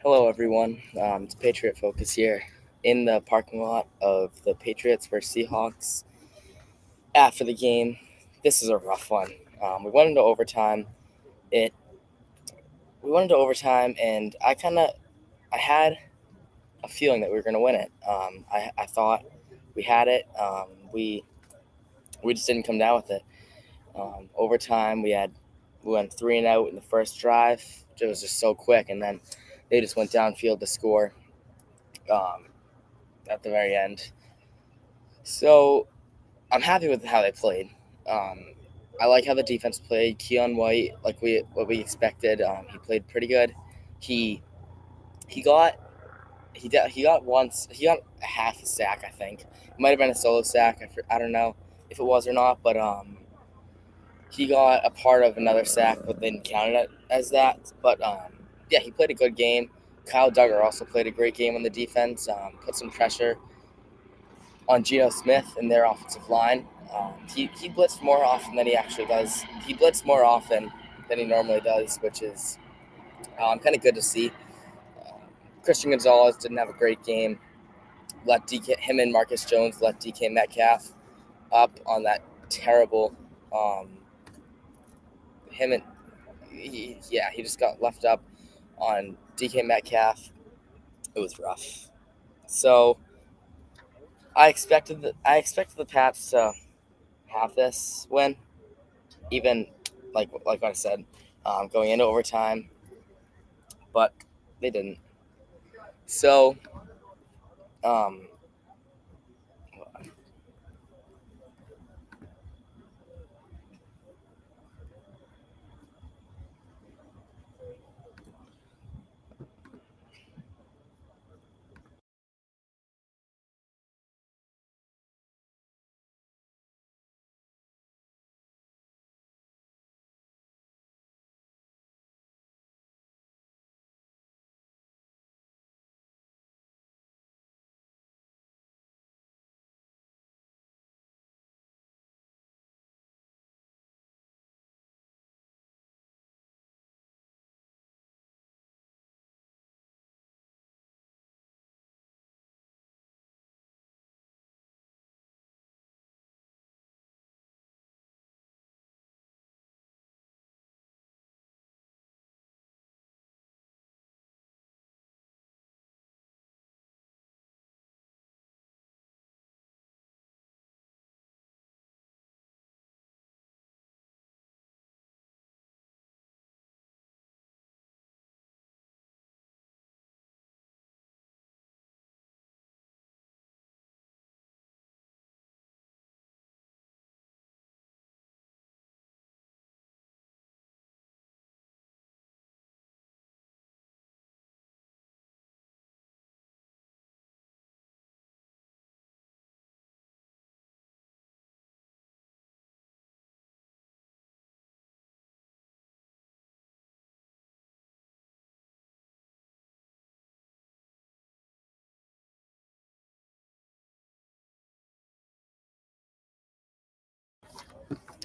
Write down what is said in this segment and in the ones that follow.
Hello, everyone. It's Patriot Focus here in the parking lot of the Patriots versus Seahawks. After the game, this is a rough one. We went into overtime. It we went into overtime, and I had a feeling that we were going to win it. I thought we had it. We just didn't come down with it. Overtime, we went 3-0 in the first drive. It was just so quick, and then they just went downfield to score um, at the very end. So I'm happy with how they played. Um, I like how the defense played. Keon White, like what we expected, he played pretty good. He he got he got a half a sack. I think it might have been a solo sack. I don't know if it was or not, but he got a part of another sack, but they didn't count it as that. But yeah, he played a good game. Kyle Duggar also played a great game on the defense. Put some pressure on Geno Smith and their offensive line. He blitzed more often than he actually does. He blitzed more often than he normally does, which is kind of good to see. Uh, Christian Gonzalez didn't have a great game. Him and Marcus Jones let DK Metcalf up on that terrible. Um, him and he just got left up on DK Metcalf. It was rough. So I expected the Pats to have this win, even like I said, going into overtime, but they didn't. So, um,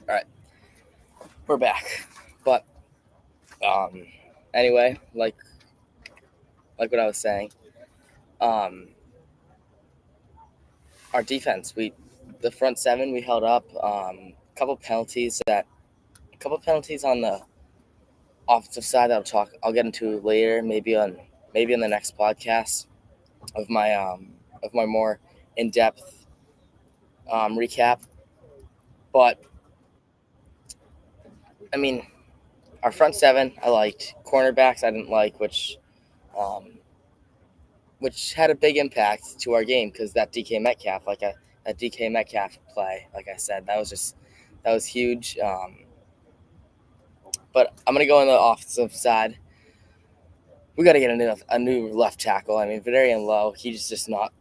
all right, we're back. But um, anyway, like what I was saying, um, our defense, the front seven, we held up. A couple penalties on the offensive side that I'll get into later, maybe on the next podcast of my more in depth recap. But I mean, our front seven I liked. Cornerbacks I didn't like, um, which had a big impact to our game because that DK Metcalf play, like I said, that was huge. But I'm gonna go on the offensive side. We got to get a new left tackle. I mean, Valerian Lowe, he's not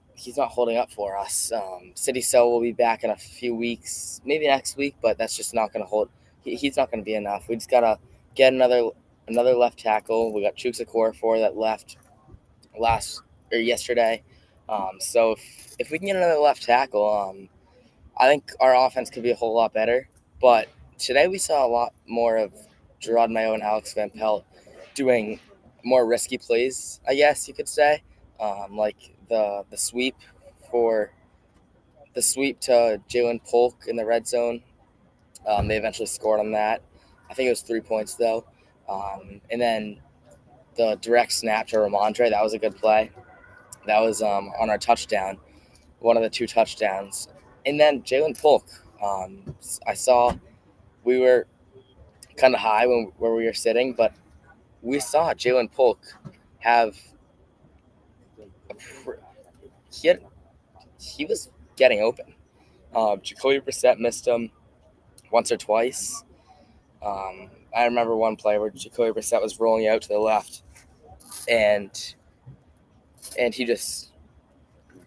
holding up for us. City So will be back in a few weeks, maybe next week, but that's just not going to hold. He's not going to be enough. We just got to get another left tackle. We got Chuksa for that left last or yesterday. So if we can get another left tackle, I think our offense could be a whole lot better. But today we saw a lot more of Gerard Mayo and Alex Van Pelt doing more risky plays, I guess you could say, like the sweep for the sweep to Jalen Polk in the red zone. They eventually scored on that. I think it was 3 points though, and then the direct snap to Ramondre, that was a good play. That was on our touchdown, one of the 2 touchdowns. And then Jalen Polk. I saw we were kind of high where we were sitting, but we saw Jalen Polk have he had he was getting open. Jacoby Brissett missed him once or twice. I remember one play where Jacoby Brissett was rolling out to the left, and he just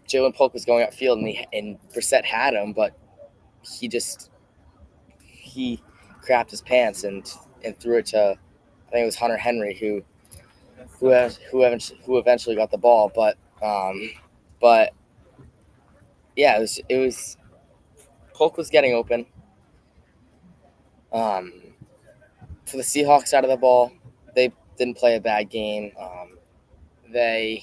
Jalen Polk was going upfield, and Brissett had him, but he crapped his pants and threw it to, I think it was Hunter Henry who eventually got the ball, but yeah, it was Polk was getting open. For the Seahawks side of the ball, they didn't play a bad game. Their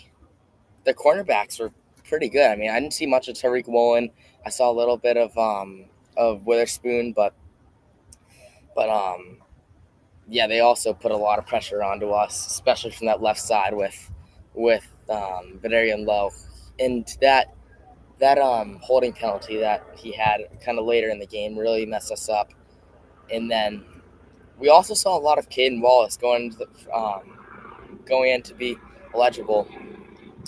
cornerbacks were pretty good. I mean, I didn't see much of Tariq Woolen. I saw a little bit of Witherspoon, but yeah, they also put a lot of pressure onto us, especially from that left side with Valerian Lowe, and that holding penalty that he had kind of later in the game really messed us up. And then we also saw a lot of Caden Wallace going in to be eligible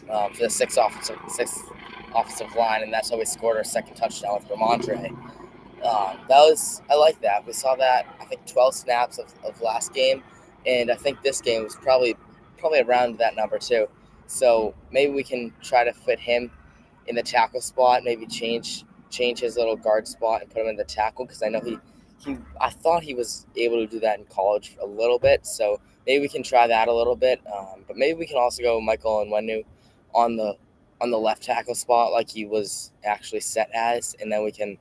for the sixth offensive line, and that's how we scored our second touchdown with Ramondre. I like that. We saw that, I think, 12 snaps of last game, and I think this game was probably around that number too. So maybe we can try to fit him in the tackle spot. Maybe change his little guard spot and put him in the tackle, because I know I thought he was able to do that in college a little bit. So maybe we can try that a little bit. But maybe we can also go Michael Onwenu on the left tackle spot, like he was actually set as, and then we can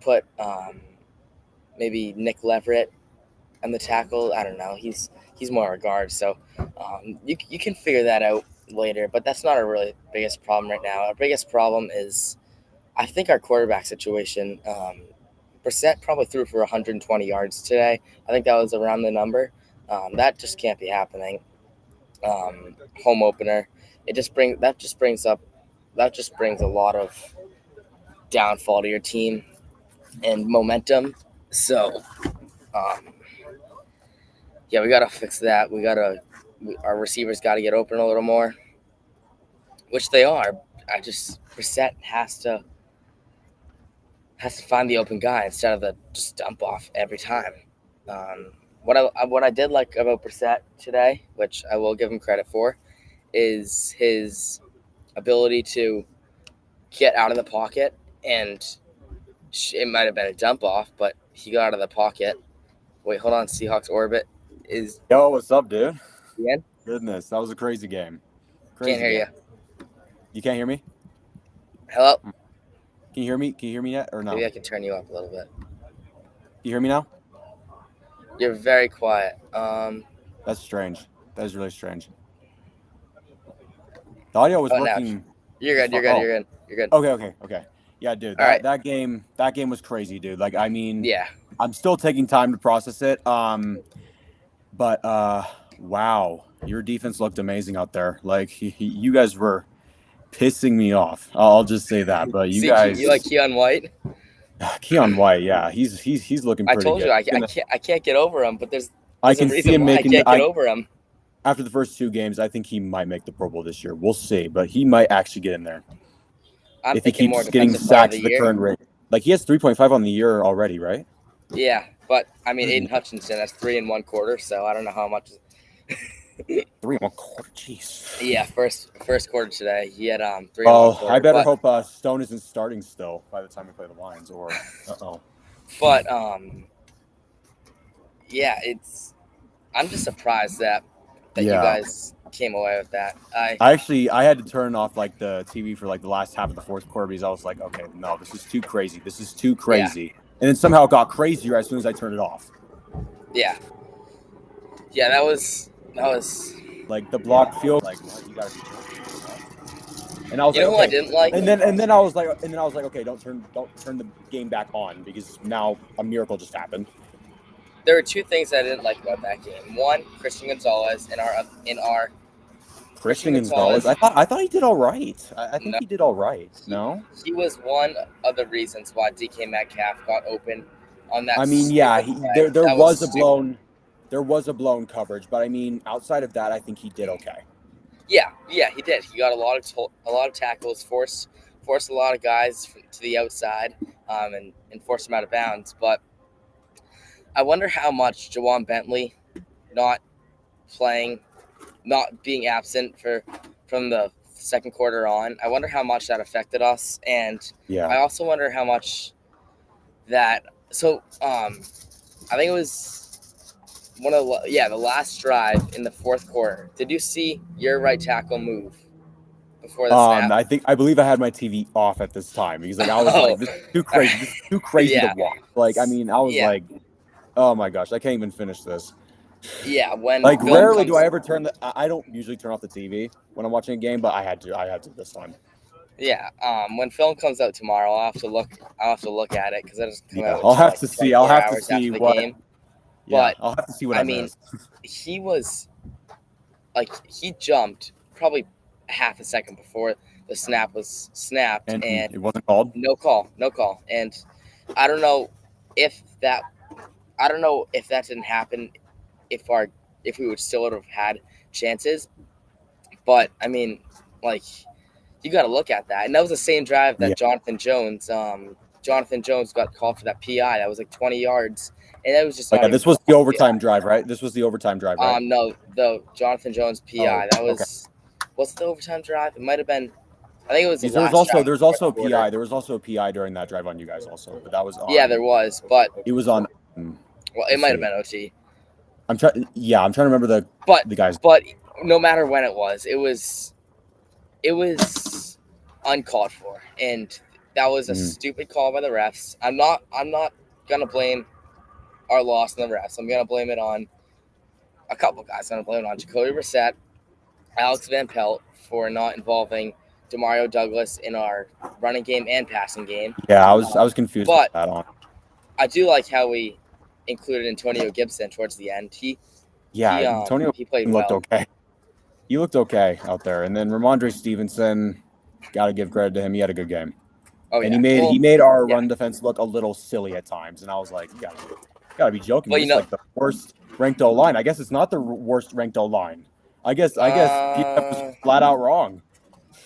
put maybe Nick Leverett on the tackle. I don't know. He's more a guard, so you can figure that out later. But that's not our really biggest problem right now. Our biggest problem is, I think, our quarterback situation. Brissett probably threw for 120 yards today. I think that was around the number. That just can't be happening. Home opener. That just brings a lot of downfall to your team and momentum. So, yeah, we gotta fix that. Our receivers got to get open a little more, which they are. Brissett has to find the open guy instead of the just dump off every time. What I did like about Brissett today, which I will give him credit for, is his ability to get out of the pocket, and it might have been a dump off, but he got out of the pocket. Wait, hold on. Seahawks orbit is. Yo, what's up, dude? Again? Goodness, that was a crazy game. Can't hear you. You can't hear me? Hello? Can you hear me? Can you hear me yet or no? Maybe I can turn you up a little bit. You hear me now? You're very quiet. That's strange. That is really strange. The audio was working. You're good. You're good. Okay. Yeah, dude. That game was crazy, dude. Like, I mean, yeah. I'm still taking time to process it. But wow, your defense looked amazing out there. Like, you guys were pissing me off. I'll just say that. But you guys, you like Keon White? Keon White, yeah, he's looking pretty good. I told you I can't get over him, but there's I can see him making. I can't get over him. After the first 2 games, I think he might make the Pro Bowl this year. We'll see, but he might actually get in there. If he keeps getting sacks at the current rate. Like, he has 3.5 on the year already, right? Yeah, but I mean, Aiden Hutchinson has 3 1/4, so I don't know how much. 3 1/4, jeez. Yeah, first quarter today, he had 3 1/4. I better hope Stone isn't starting still by the time we play the Lions, or But yeah, I'm just surprised that you guys came away with that. I had to turn off like the TV for like the last half of the fourth quarter, because I was like, okay, no, this is too crazy. Yeah. And then somehow it got crazier as soon as I turned it off. Yeah. Yeah, that was Like the block field, like what? You gotta be joking. And I was You know like, who I okay. didn't like? And then I was like, okay, don't turn the game back on because now a miracle just happened. There were two things I didn't like about that game. One, Christian Gonzalez in our Christian Gonzalez, I thought he did all right. I think No, he did all right. No, he was one of the reasons why DK Metcalf got open on that. I mean, yeah, there That was a stupid. blown coverage, but I mean, outside of that, I think he did okay. Yeah, he did. He got a lot of tackles, forced a lot of guys to the outside, and forced them out of bounds. But I wonder how much Jawan Bentley not playing, not being absent from the second quarter on. I wonder how much that affected us, and Yeah. I also wonder how much that. So, I think it was the last drive in the fourth quarter. Did you see your right tackle move before the snap? I believe I had my TV off at this time because like I was like, this is too crazy. This is too crazy Yeah. to watch. Like, I mean, I was Yeah. like, oh my gosh, I can't even finish this. Yeah, when Like film rarely comes, do I ever I don't usually turn off the TV when I'm watching a game, but I had to this time. yeah, when film comes out tomorrow, I'll have to look at it because it doesn't come out. I'll have like to see. 24 I'll have to hours see after the what. game. Yeah, But, I'll have to see what I missed. He was like he jumped probably half a second before the snap was snapped, and it wasn't called. No call. And I don't know if that didn't happen if we would still would have had chances. But I mean, like, you got to look at that, and that was the same drive that Jonathan Jones got called for that PI. That was like 20 yards, and that was just not. This was the overtime drive, right? This was the overtime drive, right? No, the Jonathan Jones PI. That was what's the overtime drive? It might have been. I think it was. There was also a PI. There was also a PI during that drive on you guys also, but that was on. Yeah, there was, but it was on. Well, it might have been OT. I'm trying to remember the guys. But no matter when it was uncalled for, and that was a stupid call by the refs. I'm not gonna blame our loss on the refs. I'm gonna blame it on a couple guys. I'm gonna blame it on Jacoby Brissett, Alex Van Pelt for not involving Demario Douglas in our running game and passing game. Yeah, I was confused. But with that on. I do like how we included Antonio Gibson towards the end. Antonio he played looked well. okay. He looked okay out there, and then Ramondre Stevenson, got to give credit to him. He had a good game. Oh, and he made our run defense look a little silly at times, and I was like, you gotta be joking. Well, it's like the worst ranked O line. I guess it's not the worst ranked O line. I guess PF was flat out wrong.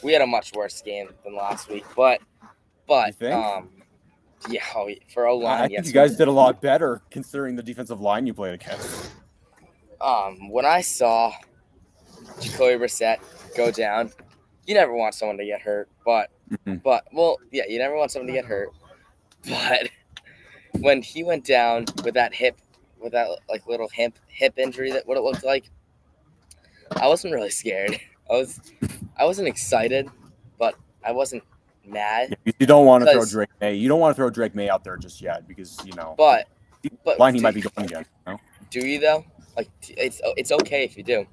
We had a much worse game than last week, but you think? For O line, I think you guys did a lot better considering the defensive line you played against. When I saw Jacoby Brissett go down, you never want someone to get hurt, but you never want someone to get hurt. But when he went down with that like little hip injury, that what it looked like, I wasn't really scared. I wasn't excited, but I wasn't mad. You don't want to throw Drake May. You don't want to throw Drake May out there just yet because But line he might be going again. Do you though? Like it's okay if you do.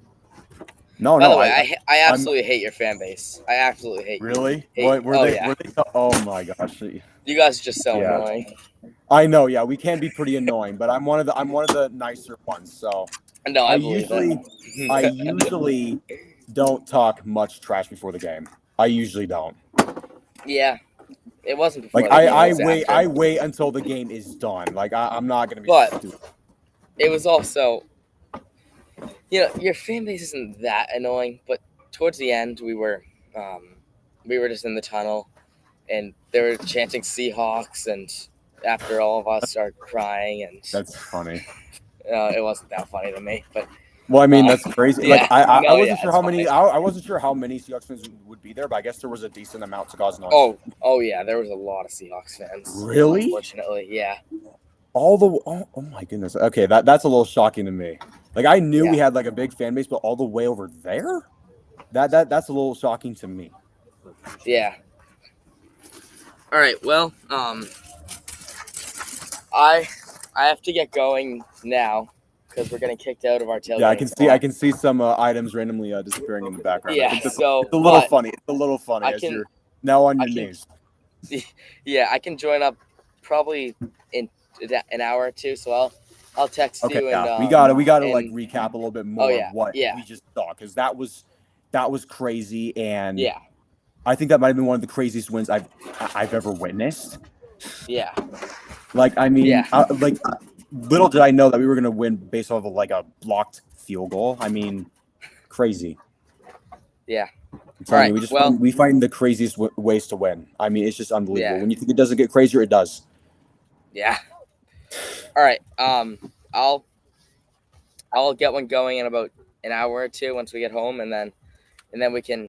No, By the way, I absolutely hate your fan base. I absolutely hate. Really? Were they? Oh my gosh! You guys are just so annoying. I know. Yeah, we can be pretty annoying, but I'm one of the nicer ones. So no, I usually don't talk much trash before the game. I usually don't. Yeah, it wasn't before. Like I wait until the game is done. Like I'm not gonna be. Stupid. It was also. Your fan base isn't that annoying, but towards the end, we were just in the tunnel, and they were chanting Seahawks, and after all of us started crying, and that's funny. It wasn't that funny to me, but well, I mean that's crazy. Yeah, I wasn't sure how many. I wasn't sure how many Seahawks fans would be there, but I guess there was a decent amount to cause noise. Oh yeah, there was a lot of Seahawks fans. Really? Unfortunately, yeah. Oh my goodness. Okay, that's a little shocking to me. Like I knew we had like a big fan base, but all the way over there? That's a little shocking to me. Yeah. All right, well, I have to get going now. because we're getting kicked out of our tailgating. Yeah, I can see. spot. I can see some items randomly disappearing in the background. Yeah, I think so it's a little but funny. It's a little funny I as can- you're now on your I can- knees. Yeah, I can join up probably in an hour or two. So I'll text Okay, you yeah, and we gotta and- like recap a little bit more yeah, of what yeah. we just saw because that was crazy, and Yeah, I think that might have been one of the craziest wins I've ever witnessed. yeah, Like, I mean, Yeah. little did I know that we were gonna win based off of like a blocked field goal. I mean, crazy. yeah. I'm telling All you, right, we find the craziest ways to win. I mean, it's just unbelievable. Yeah. When you think it doesn't get crazier, it does. Yeah. All right. I'll get one going in about an hour or two once we get home, and then we can